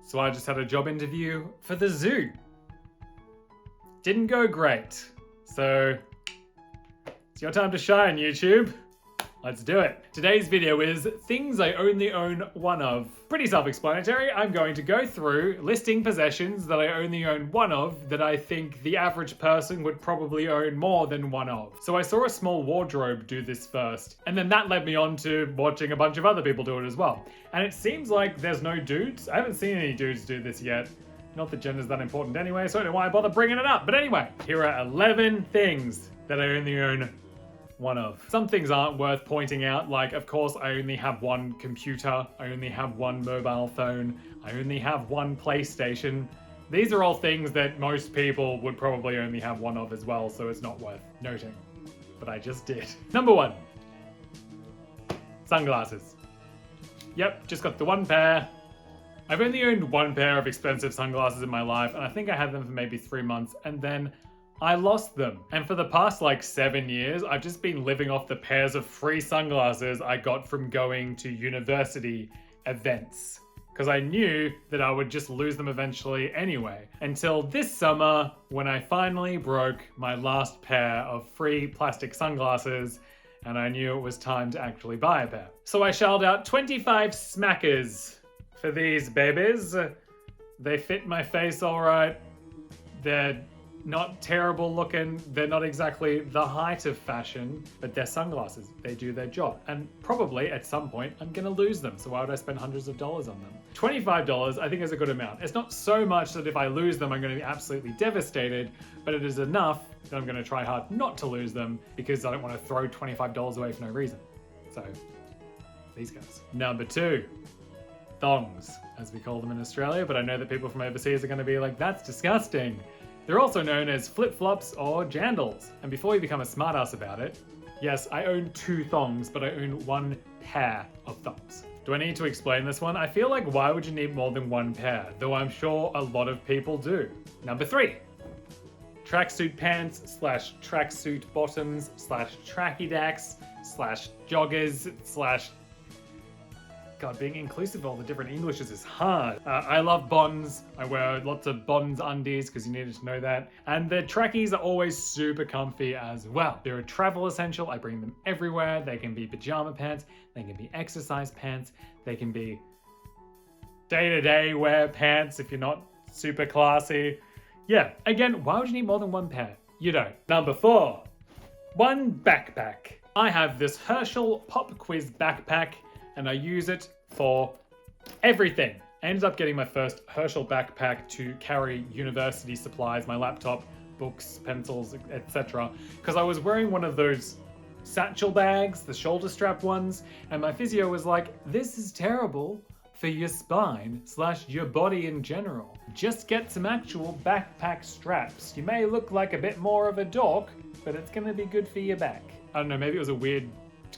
So I just had a job interview for the zoo. Didn't go great. So it's your time to shine, YouTube. Let's do it. Today's video is things I only own one of. Pretty self-explanatory. I'm going to go through listing possessions that I only own one of that I think the average person would probably own more than one of. So I saw a small wardrobe do this first, and then that led me on to watching a bunch of other people do it as well. And it seems like there's no dudes. I haven't seen any dudes do this yet. Not that gender's that important anyway, so I don't know why I bother bringing it up. But anyway, here are 11 things that I only own one of. Some things aren't worth pointing out, like of course I only have one computer, I only have one mobile phone, I only have one PlayStation. These are all things that most people would probably only have one of as well, so it's not worth noting. But I just did. Number 1. Sunglasses. Yep, just got the one pair. I've only owned one pair of expensive sunglasses in my life, and I think I had them for maybe 3 months, and then I lost them. And for the past like 7 years, I've just been living off the pairs of free sunglasses I got from going to university events. Because I knew that I would just lose them eventually anyway. Until this summer, when I finally broke my last pair of free plastic sunglasses, and I knew it was time to actually buy a pair. So I shelled out 25 smackers for these babies. They fit my face all right. They're not terrible looking. They're not exactly the height of fashion, but they're sunglasses. They do their job. And probably at some point, I'm gonna lose them. So why would I spend hundreds of dollars on them? $25, I think is a good amount. It's not so much that if I lose them, I'm gonna be absolutely devastated, but it is enough that I'm gonna try hard not to lose them because I don't wanna throw $25 away for no reason. So, these guys. Number 2, thongs, as we call them in Australia, but I know that people from overseas are gonna be like, that's disgusting. They're also known as flip-flops or jandals. And before you become a smartass about it, yes, I own 2 thongs, but I own 1 pair of thongs. Do I need to explain this one? I feel like why would you need more than 1 pair? Though I'm sure a lot of people do. Number 3, tracksuit pants / tracksuit bottoms / tracky dacks / joggers / God, being inclusive of all the different Englishes is hard. I love Bonds. I wear lots of Bonds undies because you needed to know that. And the trackies are always super comfy as well. They're a travel essential. I bring them everywhere. They can be pajama pants. They can be exercise pants. They can be day-to-day wear pants if you're not super classy. Yeah, again, why would you need more than 1 pair? You don't. Number 4, 1 backpack. I have this Herschel Pop Quiz backpack, and I use it for everything. I ended up getting my first Herschel backpack to carry university supplies, my laptop, books, pencils, etc. Because I was wearing one of those satchel bags, the shoulder strap ones, and my physio was like, this is terrible for your spine / your body in general. Just get some actual backpack straps. You may look like a bit more of a dork, but it's gonna be good for your back. I don't know, maybe it was a weird,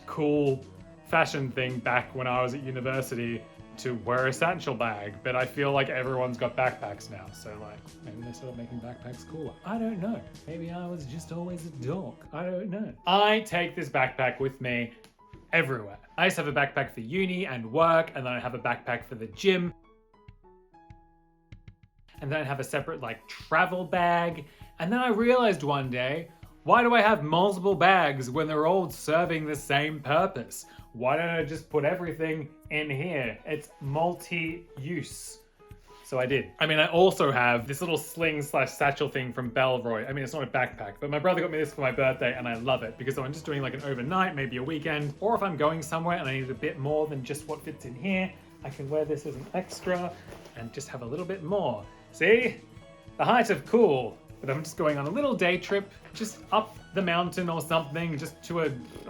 cool fashion thing back when I was at university to wear a satchel bag, but I feel like everyone's got backpacks now, so like maybe they started making backpacks cooler. I don't know. Maybe I was just always a dork. I don't know. I take this backpack with me everywhere. I used to have a backpack for uni and work, and then I have a backpack for the gym. And then I have a separate like travel bag. And then I realized one day, why do I have multiple bags when they're all serving the same purpose? Why don't I just put everything in here? It's multi-use. So I did. I mean, I also have this little sling / satchel thing from Bellroy. I mean, it's not a backpack, but my brother got me this for my birthday and I love it because I'm just doing like an overnight, maybe a weekend, or if I'm going somewhere and I need a bit more than just what fits in here, I can wear this as an extra and just have a little bit more. See? The height of cool. But I'm just going on a little day trip, just up the mountain or something, just to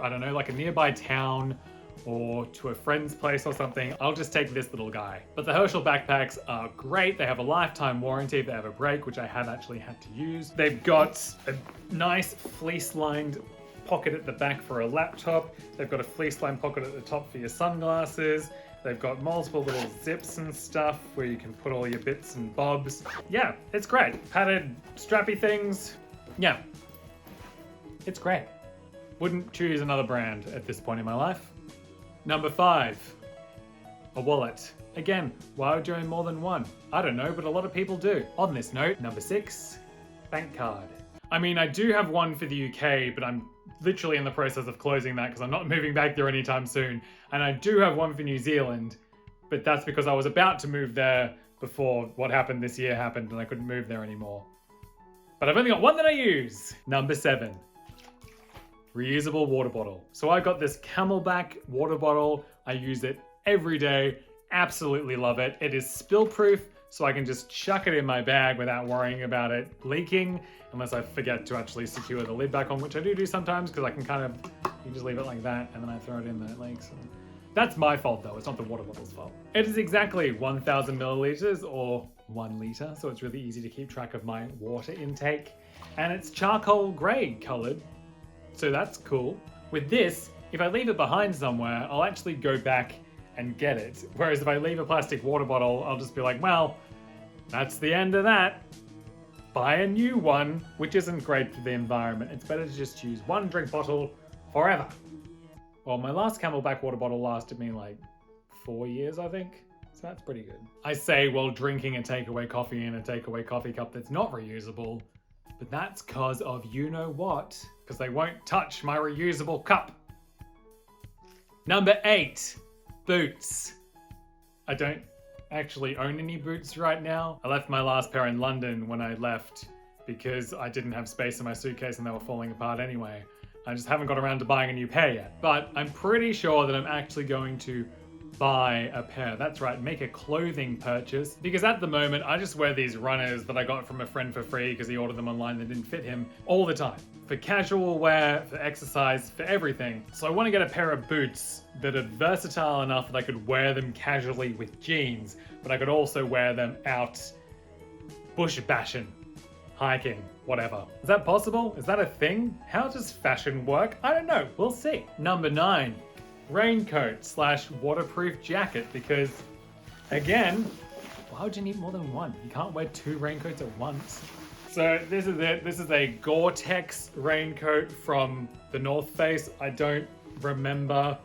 I don't know, like a nearby town or to a friend's place or something. I'll just take this little guy. But the Herschel backpacks are great. They have a lifetime warranty if they have a break, which I have actually had to use. They've got a nice fleece-lined pocket at the back for a laptop. They've got a fleece-lined pocket at the top for your sunglasses. They've got multiple little zips and stuff where you can put all your bits and bobs. Yeah, it's great. Padded, strappy things. Yeah, it's great. Wouldn't choose another brand at this point in my life. Number 5, a wallet. Again, why would you own more than one? I don't know, but a lot of people do. On this note, number 6, bank card. I mean, I do have one for the UK, but I'm literally in the process of closing that because I'm not moving back there anytime soon. And I do have one for New Zealand, but that's because I was about to move there before what happened this year happened and I couldn't move there anymore. But I've only got one that I use. Number 7, reusable water bottle. So I got this Camelback water bottle. I use it every day. Absolutely love it. It is spill proof, so I can just chuck it in my bag without worrying about it leaking, unless I forget to actually secure the lid back on, which I do sometimes, because I can kind of, you just leave it like that, and then I throw it in there, it leaks. That's my fault though, it's not the water bottle's fault. It is exactly 1,000 milliliters, or 1 liter, so it's really easy to keep track of my water intake. And it's charcoal grey colored, so that's cool. With this, if I leave it behind somewhere, I'll actually go back and get it. Whereas if I leave a plastic water bottle, I'll just be like, well, that's the end of that. Buy a new one, which isn't great for the environment. It's better to just use one drink bottle forever. Well, my last Camelback water bottle lasted me like 4 years, I think. So that's pretty good. I say while drinking a takeaway coffee in a takeaway coffee cup that's not reusable, but that's cause of you know what, because they won't touch my reusable cup. Number 8. Boots. I don't actually own any boots right now. I left my last pair in London when I left because I didn't have space in my suitcase and they were falling apart anyway. I just haven't got around to buying a new pair yet. But I'm pretty sure that I'm actually going to buy a pair. That's right, make a clothing purchase. Because at the moment, I just wear these runners that I got from a friend for free because he ordered them online that didn't fit him all the time. For casual wear, for exercise, for everything. So I want to get a pair of boots that are versatile enough that I could wear them casually with jeans, but I could also wear them out bush bashing, hiking, whatever. Is that possible? Is that a thing? How does fashion work? I don't know. We'll see. Number 9, raincoat / waterproof jacket, because again, why would you need more than one? You can't wear 2 raincoats at once. So this is it. This is a Gore-Tex raincoat from the North Face. I don't remember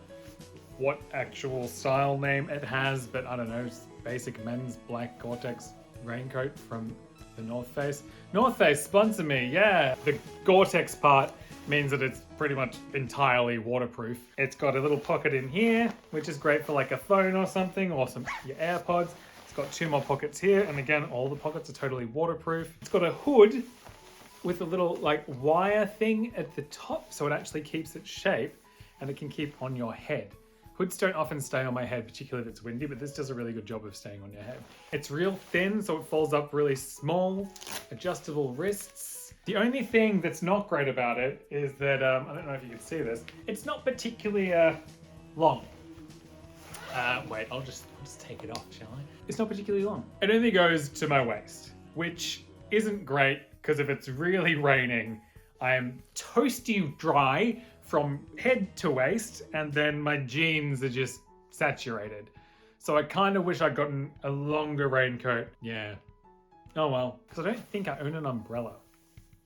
what actual style name it has, but I don't know, it's basic men's black Gore-Tex raincoat from the North Face. North Face, sponsor me, yeah. The Gore-Tex part means that it's pretty much entirely waterproof. It's got a little pocket in here, which is great for like a phone or something, or your AirPods. It's got 2 more pockets here, and again, all the pockets are totally waterproof. It's got a hood with a little like wire thing at the top, so it actually keeps its shape, and it can keep on your head. Hoods don't often stay on my head, particularly if it's windy, but this does a really good job of staying on your head. It's real thin, so it folds up really small, adjustable wrists. The only thing that's not great about it is that, I don't know if you can see this, it's not particularly long. Wait, I'll just take it off, shall I? It's not particularly long. It only goes to my waist, which isn't great, because if it's really raining, I am toasty dry from head to waist, and then my jeans are just saturated. So I kind of wish I'd gotten a longer raincoat. Yeah. Oh well, because I don't think I own an umbrella.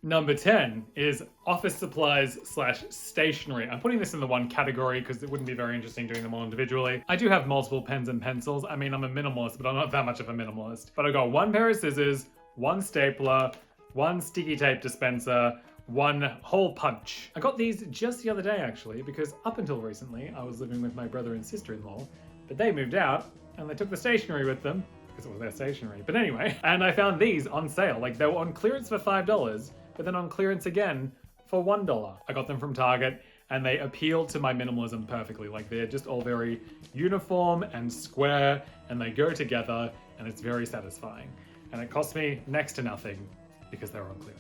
Number 10 is office supplies / stationery. I'm putting this in the one category because it wouldn't be very interesting doing them all individually. I do have multiple pens and pencils. I mean, I'm a minimalist, but I'm not that much of a minimalist. But I've got 1 pair of scissors, 1 stapler, 1 sticky tape dispenser, 1 hole punch. I got these just the other day actually, because up until recently I was living with my brother and sister-in-law, but they moved out and they took the stationery with them because it was their stationery. But anyway, and I found these on sale. Like they were on clearance for $5, but then on clearance again for $1. I got them from Target and they appeal to my minimalism perfectly. Like they're just all very uniform and square and they go together and it's very satisfying. And it cost me next to nothing because they were on clearance.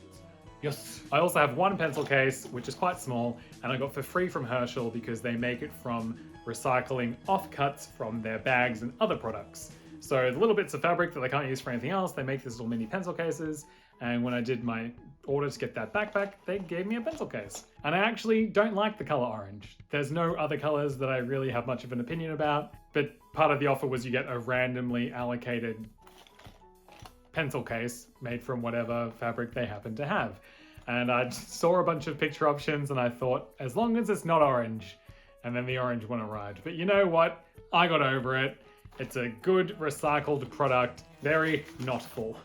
Yes. I also have 1 pencil case, which is quite small, and I got for free from Herschel because they make it from recycling offcuts from their bags and other products. So the little bits of fabric that they can't use for anything else, they make these little mini pencil cases. And when I did my order to get that backpack, they gave me a pencil case. And I actually don't like the color orange. There's no other colors that I really have much of an opinion about, but part of the offer was you get a randomly allocated pencil case made from whatever fabric they happen to have. And I saw a bunch of picture options and I thought, as long as it's not orange, and then the orange one arrived. But you know what? I got over it. It's a good recycled product, very not full.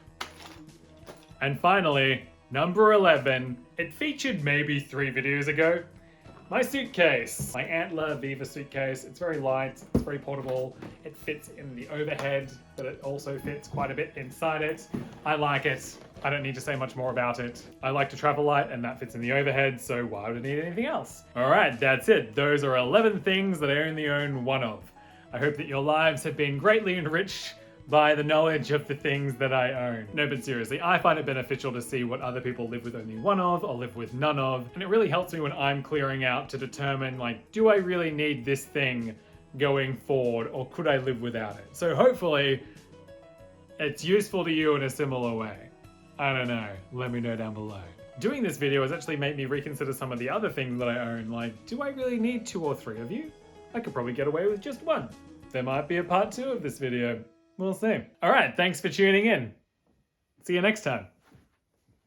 And finally, number 11. It featured maybe 3 videos ago. My suitcase, my Antler Viva suitcase. It's very light, it's very portable. It fits in the overhead, but it also fits quite a bit inside it. I like it. I don't need to say much more about it. I like to travel light and that fits in the overhead, so why would I need anything else? All right, that's it. Those are 11 things that I only own one of. I hope that your lives have been greatly enriched by the knowledge of the things that I own. No, but seriously, I find it beneficial to see what other people live with only one of or live with none of, and it really helps me when I'm clearing out to determine, like, do I really need this thing going forward, or could I live without it? So hopefully, it's useful to you in a similar way. I don't know, let me know down below. Doing this video has actually made me reconsider some of the other things that I own, like, do I really need 2 or 3 of you? I could probably get away with just 1. There might be a part 2 of this video. We'll see. All right, thanks for tuning in. See you next time.